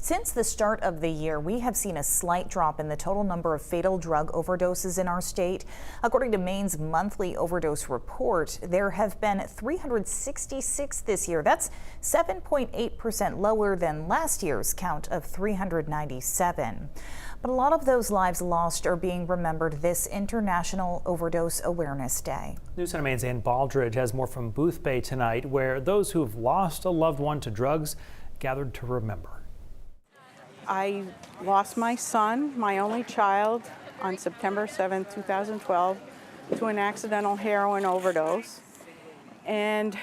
Since the start of the year, we have seen a slight drop in the total number of fatal drug overdoses in our state. According to Maine's monthly overdose report, there have been 366 this year. That's 7.8% lower than last year's count of 397. But a lot of those lives lost are being remembered this International Overdose Awareness Day. News Center Maine's Ann Baldridge has more from Booth Bay tonight, where those who've lost a loved one to drugs gathered to remember. I lost my son, my only child, on September 7, 2012, to an accidental heroin overdose. And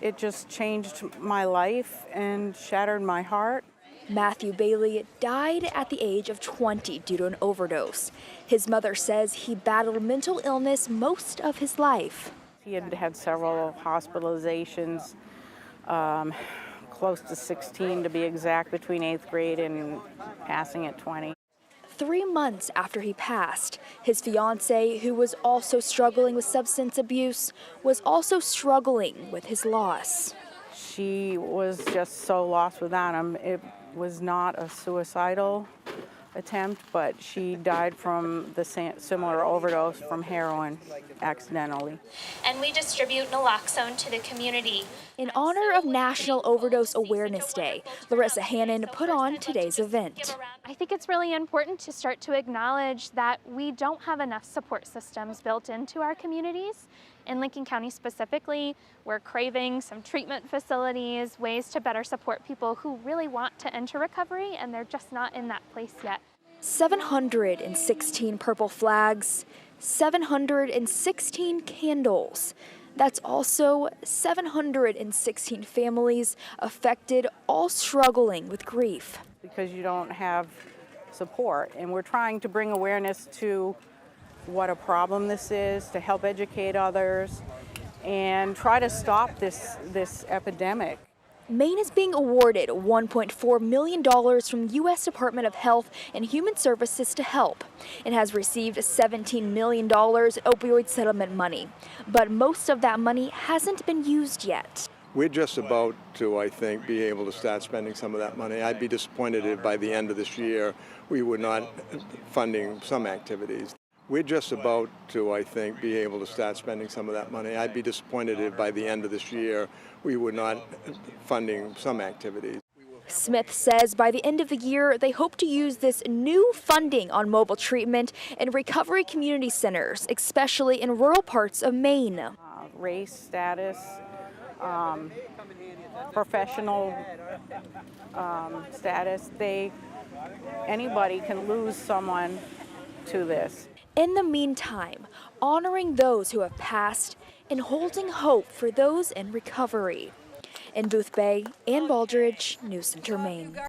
it just changed my life and shattered my heart. Matthew Bailey died at the age of 20 due to an overdose. His mother says he battled mental illness most of his life. He had had several hospitalizations, close to 16 to be exact, between 8th grade and passing at 20. 3 months after he passed, his fiancée, who was also struggling with substance abuse, was also struggling with his loss. She was just so lost without him. It was not a suicidal attempt, but she died from the similar overdose from heroin accidentally. And we distribute naloxone to the community. In honor of National Overdose Awareness Day, Larissa Hannon put on today's event. I think it's really important to start to acknowledge that we don't have enough support systems built into our communities. In Lincoln County specifically, we're craving some treatment facilities, ways to better support people who really want to enter recovery, and they're just not in that place yet. 716 purple flags, 716 candles. That's also 716 families affected, all struggling with grief. Because you don't have support, and we're trying to bring awareness to what a problem this is, to help educate others, and try to stop this epidemic. Maine is being awarded $1.4 million from the U.S. Department of Health and Human Services to help. It has received $17 million opioid settlement money, but most of that money hasn't been used yet. We're just about to, I think, be able to start spending some of that money. I'd be disappointed if by the end of this year we were not funding some activities. We're just about to, I think, be able to start spending some of that money. I'd be disappointed if by the end of this year we were not funding some activities. Smith says by the end of the year, they hope to use this new funding on mobile treatment and recovery community centers, especially in rural parts of Maine. Race, status, professional status, anybody can lose someone to this. In the meantime, honoring those who have passed and holding hope for those in recovery. In Booth Bay, Ann Baldridge, News Center, Maine.